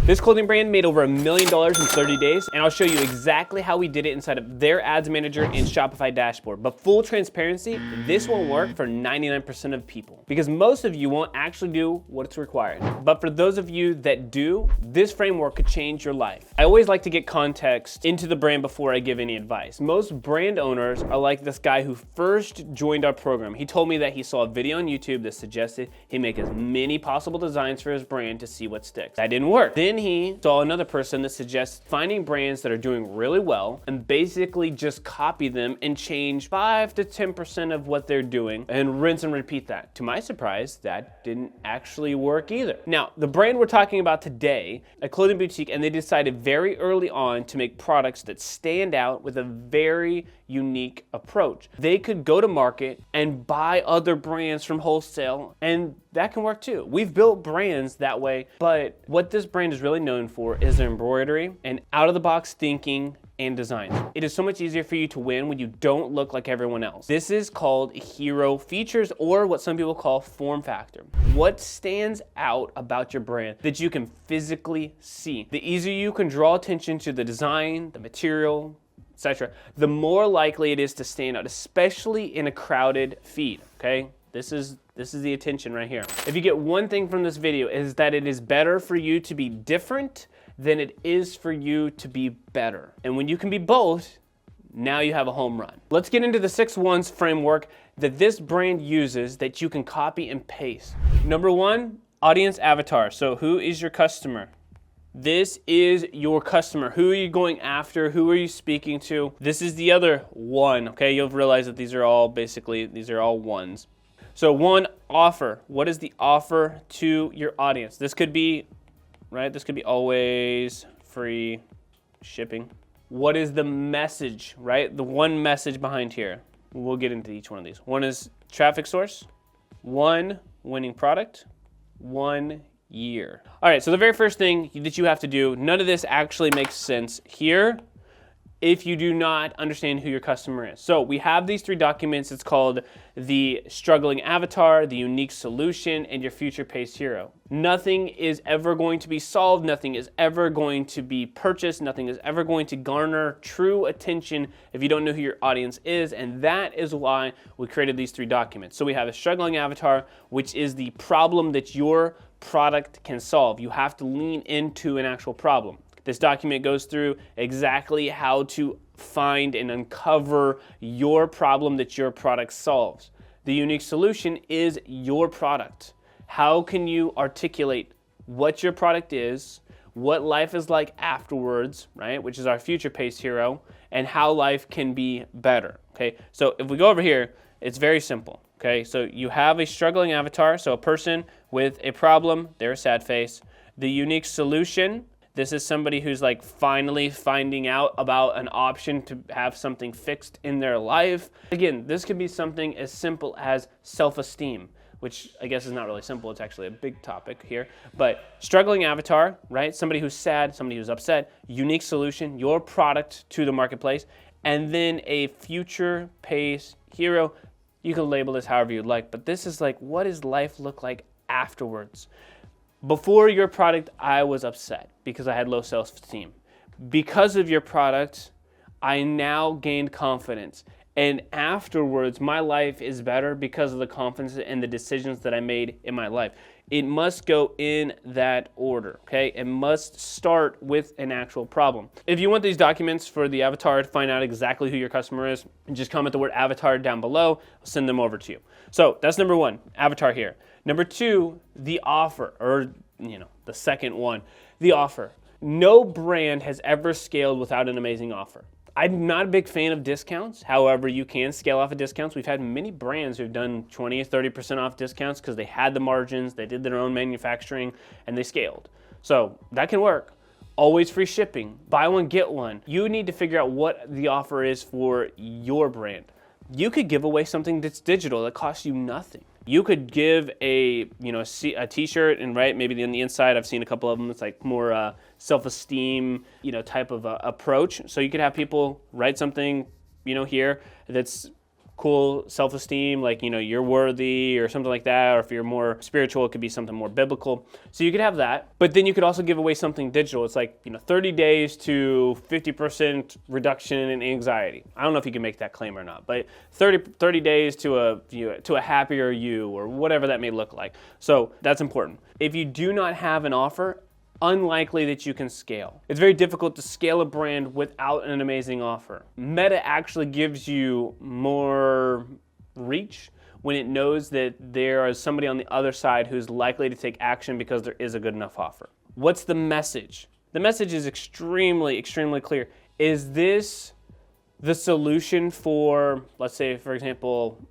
This clothing brand made over $1 million in 30 days, and I'll show you exactly how we did it inside of their ads manager and Shopify dashboard. But full transparency, this won't work for 99% of people because most of you won't actually do what's required. But for those of you that do, this framework could change your life. I always like to get context into the brand before I give any advice. Most brand owners are like this guy who first joined our program. He told me that he saw a video on YouTube that suggested he make as many possible designs for his brand to see what sticks. That didn't work. Then he saw another person that suggests finding brands that are doing really well and basically just copy them and change 5 to 10% of what they're doing and rinse and repeat that. To my surprise, that didn't actually work either. Now, the brand we're talking about today, a clothing boutique, and they decided very early on to make products that stand out with a very unique approach. They could go to market and buy other brands from wholesale, and that can work too. We've built brands that way, but what this brand is really known for is their embroidery and out-of-the-box thinking and designs. It is so much easier for you to win when you don't look like everyone else. This is called hero features, or what some people call form factor. What stands out about your brand that you can physically see? The easier you can draw attention to the design, the material, etc., the more likely it is to stand out, especially in a crowded feed, okay? This is the attention right here. If you get one thing from this video, is that it is better for you to be different than it is for you to be better. And when you can be both, now you have a home run. Let's get into the 6 ones framework that this brand uses that you can copy and paste. Number 1, audience avatar. So who is your customer? This is your customer. Who are you going after? Who are you speaking to? This is the other one, okay? You'll realize that these are all ones. So 1, offer. What is the offer to your audience? This could be, right? This could be always free shipping. What is the message, right? The one message behind here. We'll get into each one of these. 1 is traffic source. 1, winning product. 1, year. All right, so the very first thing that you have to do, none of this actually makes sense here if you do not understand who your customer is. So we have these 3 documents. It's called the struggling avatar, the unique solution, and your future paced hero. Nothing is ever going to be solved. Nothing is ever going to be purchased. Nothing is ever going to garner true attention if you don't know who your audience is. And that is why we created these 3 documents. So we have a struggling avatar, which is the problem that your product can solve. You have to lean into an actual problem. This document goes through exactly how to find and uncover your problem that your product solves. The unique solution is your product. How can you articulate what your product is, what life is like afterwards, right, which is our future paced hero, and how life can be better, okay? So if we go over here, it's very simple, okay? So you have a struggling avatar, so a person with a problem, they're a sad face. The unique solution, this is somebody who's like finally finding out about an option to have something fixed in their life. Again, this could be something as simple as self-esteem, which I guess is not really simple. It's actually a big topic here. But struggling avatar, right? Somebody who's sad, somebody who's upset. Unique solution, your product to the marketplace. And then a future pace hero. You can label this however you'd like. But this is like, what does life look like afterwards? Before your product, I was upset because I had low self-esteem. Because of your product, I now gained confidence. And afterwards, my life is better because of the confidence and the decisions that I made in my life. It must go in that order, okay? It must start with an actual problem. If you want these documents for the avatar to find out exactly who your customer is, just comment the word avatar down below. I'll send them over to you. So that's number 1, avatar here. Number 2, the offer, or the second one, the offer. No brand has ever scaled without an amazing offer. I'm not a big fan of discounts. However, you can scale off of discounts. We've had many brands who've done 20 or 30% off discounts because they had the margins, they did their own manufacturing, and they scaled. So that can work. Always free shipping. Buy one, get one. You need to figure out what the offer is for your brand. You could give away something that's digital that costs you nothing. You could give a t-shirt, and right, maybe on the inside, I've seen a couple of them. It's like more self-esteem, type of approach. So you could have people write something, here that's cool self-esteem, like, you're worthy or something like that, or if you're more spiritual, it could be something more biblical. So you could have that, but then you could also give away something digital. It's like, 30 days to 50% reduction in anxiety. I don't know if you can make that claim or not, but 30 days to a happier you, or whatever that may look like. So that's important. If you do not have an offer, unlikely that you can scale. It's very difficult to scale a brand without an amazing offer. Meta actually gives you more reach when it knows that there is somebody on the other side who's likely to take action because there is a good enough offer. What's the message? The message is extremely, extremely clear. Is this the solution for, let's say, for example,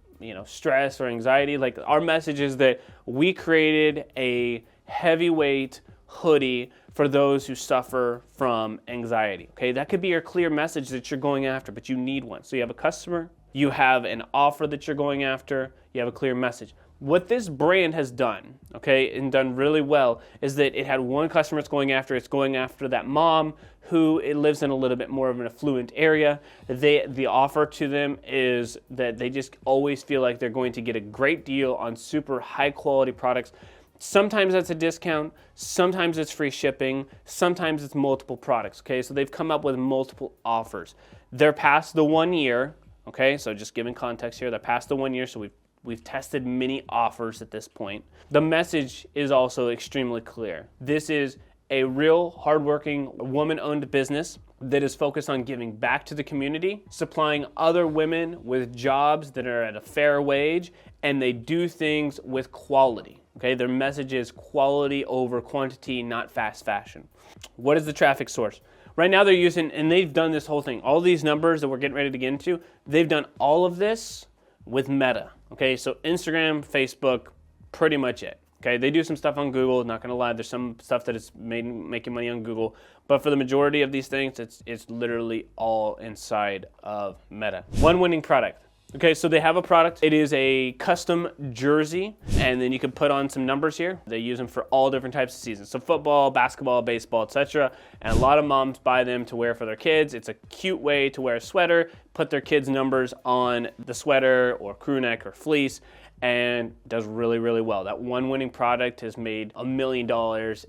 stress or anxiety? Like, our message is that we created a heavyweight hoodie for those who suffer from anxiety. Okay, that could be your clear message that you're going after, but you need one. So you have a customer, you have an offer that you're going after, you have a clear message. What this brand has done, okay, and done really well, is that it had one customer it's going after. It's going after that mom who lives in a little bit more of an affluent area. The offer to them is that they just always feel like they're going to get a great deal on super high quality products. Sometimes that's a discount, sometimes it's free shipping, sometimes it's multiple products, okay? So they've come up with multiple offers. They're past the 1 year, okay? So just giving context here, they're past the 1 year, so we've tested many offers at this point. The message is also extremely clear. This is a real hardworking woman-owned business that is focused on giving back to the community, supplying other women with jobs that are at a fair wage, and they do things with quality. Okay, their message is quality over quantity, not fast fashion. What is the traffic source? Right now they're using, and they've done this whole thing, all these numbers that we're getting ready to get into, they've done all of this with Meta. Okay, so Instagram, Facebook, pretty much it. Okay, they do some stuff on Google, not gonna lie, there's some stuff that is making money on Google, but for the majority of these things, it's literally all inside of Meta. One winning product. Okay, so they have a product. It is a custom jersey, and then you can put on some numbers here. They use them for all different types of seasons. So football, basketball, baseball, etc. And a lot of moms buy them to wear for their kids. It's a cute way to wear a sweater, put their kids' numbers on the sweater or crew neck or fleece, and does really, really well. That one winning product has made $1 million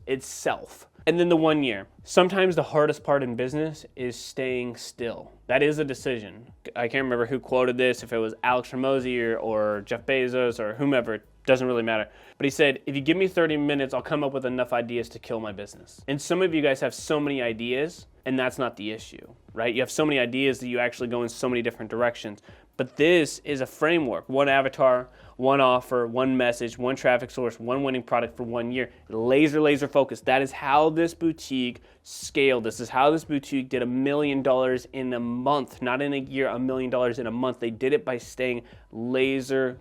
itself. And then the 1 year. Sometimes the hardest part in business is staying still. That is a decision. I can't remember who quoted this, if it was Alex Ramosi or Jeff Bezos or whomever, it doesn't really matter. But he said, if you give me 30 minutes, I'll come up with enough ideas to kill my business. And some of you guys have so many ideas, and that's not the issue, right? You have so many ideas that you actually go in so many different directions. But this is a framework, one avatar, one offer, one message, one traffic source, one winning product for 1 year. Laser focused. That is how this boutique scaled. This is how this boutique did $1 million in a month, not in a year, $1 million in a month. They did it by staying laser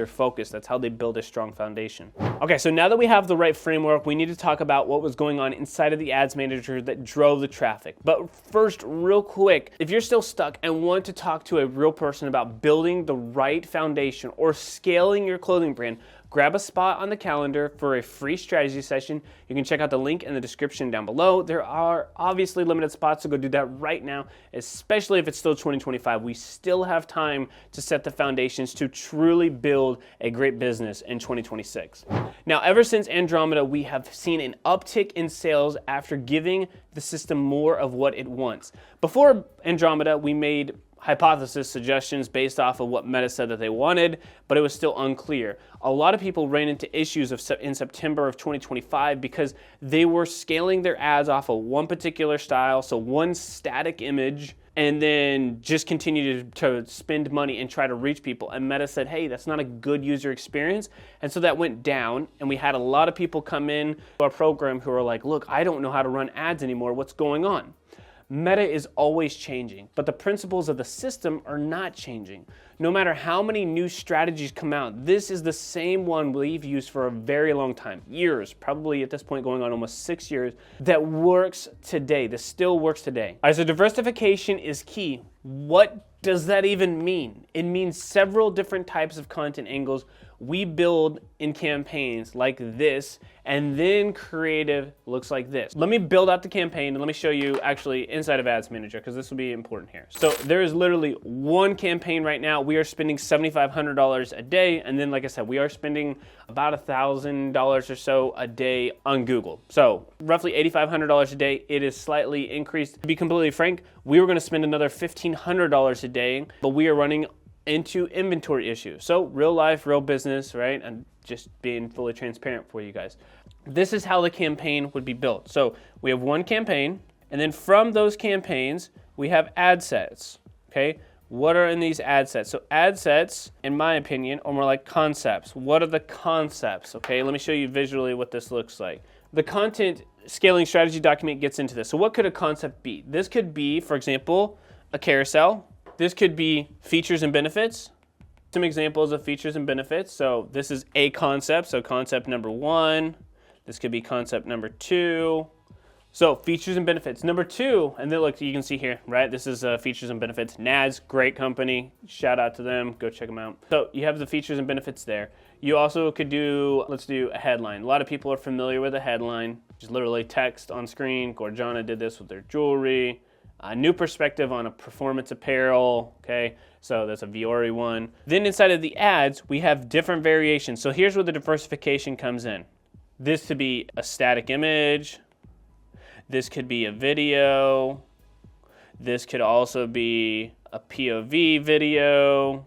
focused. That's how they build a strong foundation. Okay, so now that we have the right framework, we need to talk about what was going on inside of the ads manager that drove the traffic. But first, real quick, if you're still stuck and want to talk to a real person about building the right foundation or scaling your clothing brand, grab a spot on the calendar for a free strategy session. You can check out the link in the description down below. There are obviously limited spots, so go do that right now, especially if it's still 2025. We still have time to set the foundations to truly build a great business in 2026. Now, ever since Andromeda, we have seen an uptick in sales after giving the system more of what it wants. Before Andromeda, we made hypothesis suggestions based off of what Meta said that they wanted, but it was still unclear. A lot of people ran into issues in September of 2025 because they were scaling their ads off of one particular style, so one static image, and then just continue to spend money and try to reach people. And Meta said, hey, that's not a good user experience. And so that went down, and we had a lot of people come in to our program who are like, look, I don't know how to run ads anymore. What's going on? Meta is always changing, but the principles of the system are not changing. No matter how many new strategies come out, this is the same one we've used for a very long time, years, probably at this point going on almost 6 years, that works today. This still works today. All right, so diversification is key. What does that even mean? It means several different types of content angles we build in campaigns like this, and then creative looks like this. Let me build out the campaign and let me show you actually inside of Ads Manager, because this will be important here. So there is literally one campaign right now. We are spending $7,500 a day, and then like I said, we are spending about $1,000 or so a day on Google. So roughly $8,500 a day. It is slightly increased. To be completely frank, we were gonna spend another $1,500 a day, but we are running into inventory issues. So real life, real business, right? And just being fully transparent for you guys. This is how the campaign would be built. So we have one campaign, and then from those campaigns, we have ad sets, okay? What are in these ad sets? So ad sets, in my opinion, are more like concepts. What are the concepts, okay? Let me show you visually what this looks like. The content scaling strategy document gets into this. So what could a concept be? This could be, for example, a carousel. This could be features and benefits. Some examples of features and benefits. So this is a concept. So concept number 1. This could be concept number 2. So features and benefits. Number 2, and then look, you can see here, right? This is features and benefits. NADS, great company. Shout out to them. Go check them out. So you have the features and benefits there. You also could do, let's do a headline. A lot of people are familiar with a headline. Just literally text on screen. Gorjana did this with their jewelry. A new perspective on a performance apparel, okay? So that's a Viore one. Then inside of the ads, we have different variations. So here's where the diversification comes in. This could be a static image. This could be a video. This could also be a POV video.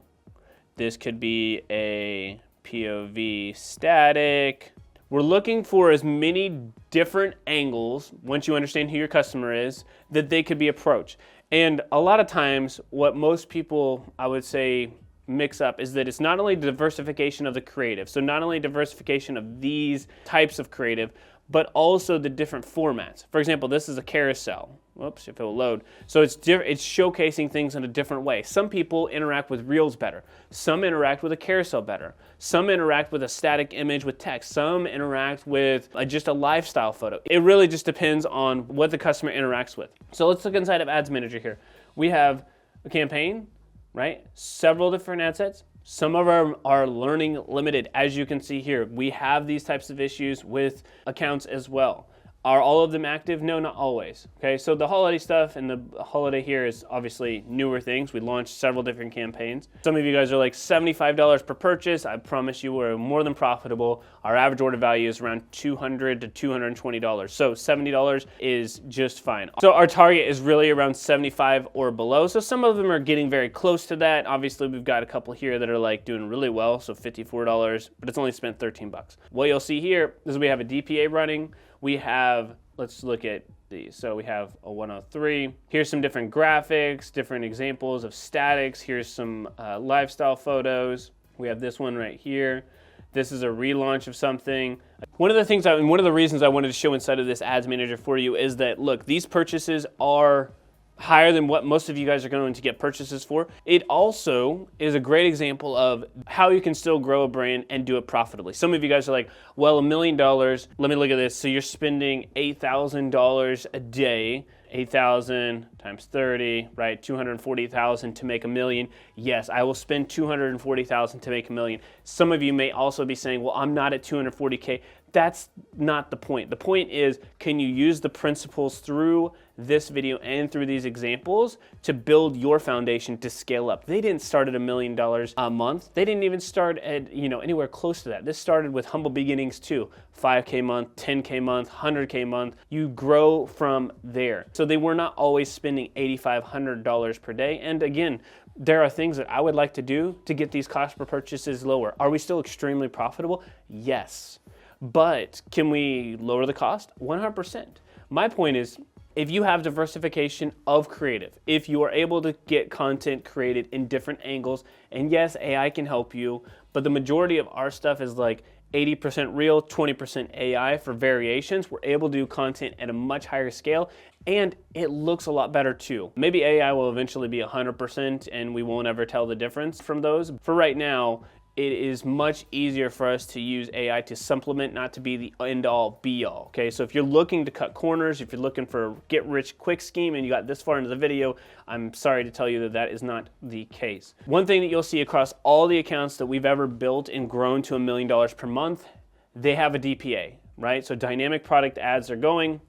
This could be a POV static. We're looking for as many different angles, once you understand who your customer is, that they could be approached. And a lot of times, what most people, I would say, mix up is that it's not only diversification of the creative, so not only diversification of these types of creative, but also the different formats. For example, this is a carousel. Whoops, if it will load. So it's showcasing things in a different way. Some people interact with reels better. Some interact with a carousel better. Some interact with a static image with text. Some interact with just a lifestyle photo. It really just depends on what the customer interacts with. So let's look inside of Ads Manager here. We have a campaign, right? Several different ad sets. Some of them are learning limited. As you can see here, we have these types of issues with accounts as well. Are all of them active? No, not always. Okay, so the holiday stuff and the holiday here is obviously newer things. We launched several different campaigns. Some of you guys are like $75 per purchase. I promise you we're more than profitable. Our average order value is around $200 to $220. So $70 is just fine. So our target is really around $75 or below. So some of them are getting very close to that. Obviously, we've got a couple here that are like doing really well. So $54, but it's only spent 13 bucks. What you'll see here is we have a DPA running. We have, let's look at these. So we have a 103. Here's some different graphics, different examples of statics. Here's some lifestyle photos. We have this one right here. This is a relaunch of something. One of the reasons I wanted to show inside of this Ads Manager for you is that, look, these purchases are higher than what most of you guys are going to get purchases for. It also is a great example of how you can still grow a brand and do it profitably. Some of you guys are like, well, $1 million, let me look at this. So you're spending $8,000 a day, 8,000 times 30, right? 240,000 to make $1 million. Yes, I will spend 240,000 to make $1 million. Some of you may also be saying, well, I'm not at 240K. That's not the point. The point is, can you use the principles through this video and through these examples to build your foundation to scale up? They didn't start at $1 million a month. They didn't even start at anywhere close to that. This started with humble beginnings too. 5K month, 10K month, 100K month. You grow from there. So they were not always spending $8,500 per day. And again, there are things that I would like to do to get these cost per purchases lower. Are we still extremely profitable? Yes. But can we lower the cost? 100%. My point is, if you have diversification of creative, if you are able to get content created in different angles, and yes, AI can help you, but the majority of our stuff is like 80% real, 20% AI for variations. We're able to do content at a much higher scale, and it looks a lot better too. Maybe AI will eventually be 100% and we won't ever tell the difference from those. For right now, it is much easier for us to use AI to supplement, not to be the end-all, be-all, okay? So if you're looking to cut corners, if you're looking for a get-rich-quick scheme and you got this far into the video, I'm sorry to tell you that that is not the case. One thing that you'll see across all the accounts that we've ever built and grown to $1 million per month, they have a DPA, right? So dynamic product ads are going.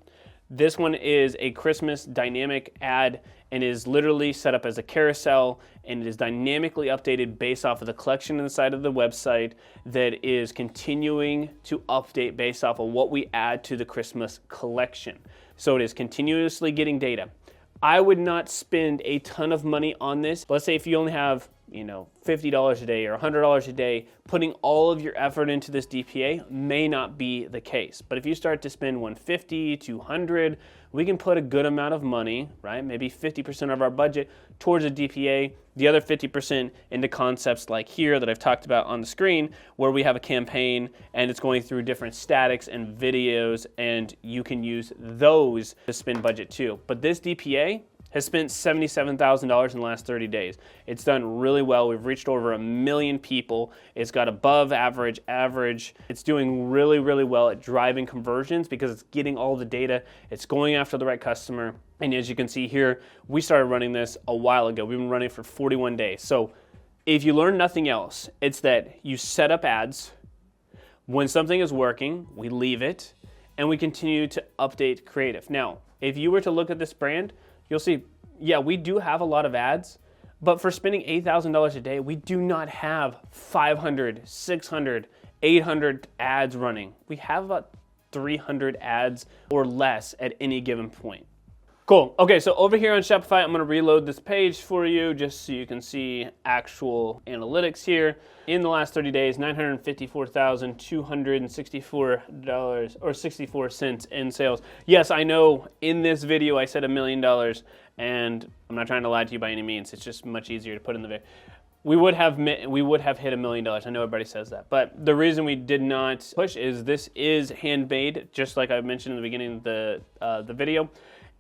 This one is a Christmas dynamic ad and is literally set up as a carousel, and it is dynamically updated based off of the collection inside of the website that is continuing to update based off of what we add to the Christmas collection. So it is continuously getting data. I would not spend a ton of money on this. Let's say if you only have, $50 a day or $100 a day, putting all of your effort into this DPA may not be the case. But if you start to spend $150, $200, we can put a good amount of money, right? Maybe 50% of our budget towards a DPA, the other 50% into concepts like here that I've talked about on the screen, where we have a campaign and it's going through different statics and videos, and you can use those to spend budget too. But this DPA has spent $77,000 in the last 30 days. It's done really well. We've reached over 1 million people. It's got above average. It's doing really, really well at driving conversions because it's getting all the data. It's going after the right customer. And as you can see here, we started running this a while ago. We've been running for 41 days. So if you learn nothing else, it's that you set up ads. When something is working, we leave it, and we continue to update creative. Now, if you were to look at this brand, you'll see, yeah, we do have a lot of ads, but for spending $8,000 a day, we do not have 500, 600, 800 ads running. We have about 300 ads or less at any given point. Cool. Okay, so over here on Shopify, I'm going to reload this page for you just so you can see actual analytics here. In the last 30 days, $954,264 or 64 cents in sales. Yes, I know in this video I said $1 million, and I'm not trying to lie to you by any means. It's just much easier to put in the video. We would have hit $1 million. I know everybody says that, but the reason we did not push is this is handmade, just like I mentioned in the beginning of the video.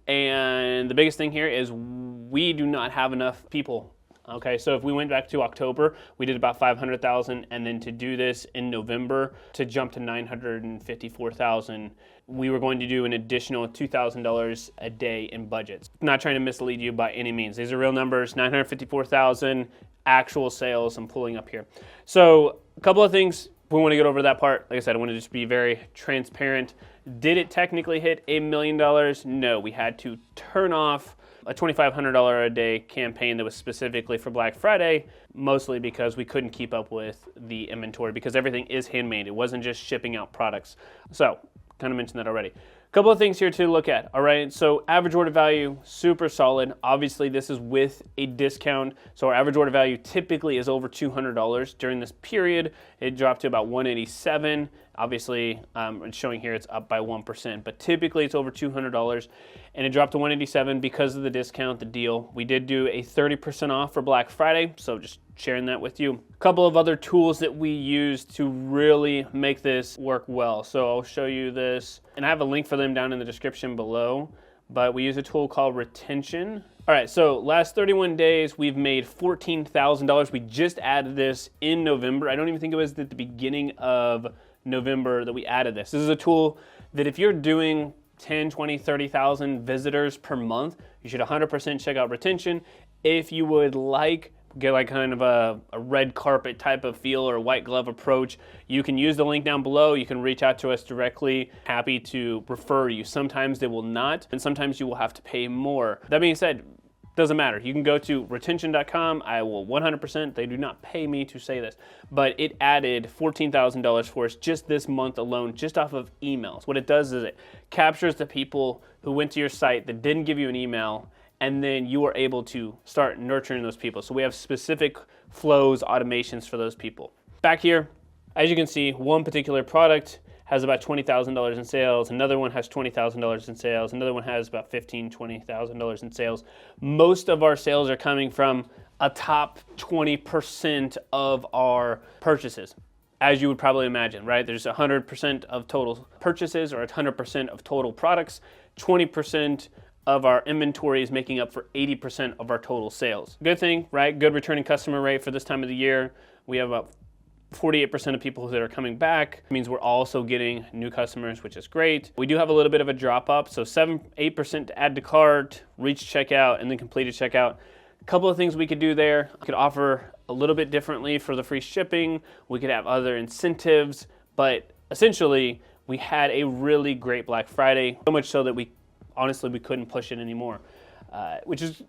And the biggest thing here is we do not have enough people. Okay, so if we went back to October, we did about 500,000, and then to do this in November to jump to 954,000, we were going to do an additional $2,000 a day in budgets. Not trying to mislead you by any means. These are real numbers, 954,000 actual sales I'm pulling up here. So a couple of things. We want to get over that part. Like I said, I want to just be very transparent. Did it technically hit $1 million? No, we had to turn off a $2,500 a day campaign that was specifically for Black Friday, mostly because we couldn't keep up with the inventory because everything is handmade. It wasn't just shipping out products. So, kind of mentioned that already. A couple of things here to look at, all right? So average order value, super solid. Obviously, this is with a discount. So our average order value typically is over $200. During this period, it dropped to about $187. Obviously, it's showing here it's up by 1%, but typically it's over $200, and it dropped to $187 because of the discount, the deal. We did do a 30% off for Black Friday, so just sharing that with you. A couple of other tools that we use to really make this work well. So I'll show you this, and I have a link for them down in the description below, but we use a tool called Retention. All right, so last 31 days, we've made $14,000. We just added this in November. I don't even think it was at the beginning of November that we added this. This is a tool that if you're doing 10, 20, 30,000 visitors per month, you should 100% check out Retention. If you would get like kind of a red carpet type of feel or a white glove approach, you can use the link down below. You can reach out to us directly. Happy to refer you. Sometimes they will not, and sometimes you will have to pay more. That being said, doesn't matter. You can go to retention.com. I will 100%. They do not pay me to say this, but it added $14,000 for us just this month alone, just off of emails. What it does is it captures the people who went to your site that didn't give you an email, and then you are able to start nurturing those people. So we have specific flows, automations for those people. Back here, as you can see, one particular product has about $20,000 in sales. Another one has $20,000 in sales. Another one has about $15,000, $20,000 in sales. Most of our sales are coming from a top 20% of our purchases, as you would probably imagine, right? There's 100% of total purchases or 100% of total products. 20% of our inventory is making up for 80% of our total sales. Good thing, right? Good returning customer rate for this time of the year. We have about 48% of people that are coming back. It means we're also getting new customers, which is great. We do have a little bit of a drop up, so 8% to add to cart, reach checkout, and then completed checkout. A couple of things we could do there. We could offer a little bit differently for the free shipping. We could have other incentives, but essentially we had a really great Black Friday, so much so that we couldn't push it anymore, which is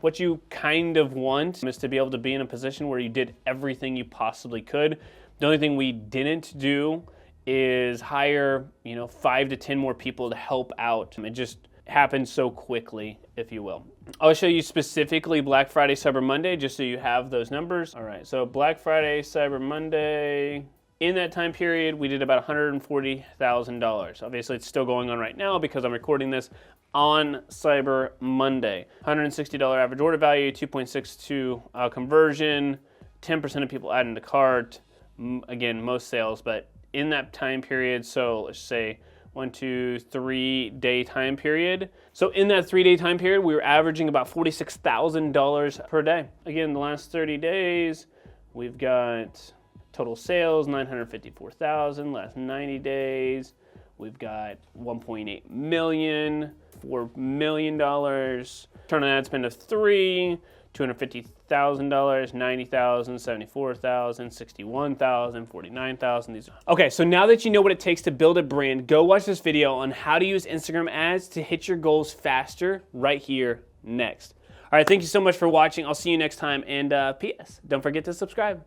what you kind of want, is to be able to be in a position where you did everything you possibly could. The only thing we didn't do is hire 5 to 10 more people to help out. It just happened so quickly, if you will. I'll show you specifically Black Friday, Cyber Monday, just so you have those numbers. All right, so Black Friday, Cyber Monday, in that time period, we did about $140,000. Obviously, it's still going on right now because I'm recording this on Cyber Monday. $160 average order value, 2.62 conversion, 10% of people adding to cart. Again, most sales, but in that time period, so let's say 1, 2, 3 day time period. So in that 3-day time period, we were averaging about $46,000 per day. Again, the last 30 days, we've got total sales, 954,000. Last 90 days, we've got 1.8 million, $4 million. Return on ad spend of 3, $250,000, 90,000, 74,000, 61,000, 49,000. Okay, so now that you know what it takes to build a brand, go watch this video on how to use Instagram ads to hit your goals faster right here next. All right, thank you so much for watching. I'll see you next time, and P.S. don't forget to subscribe.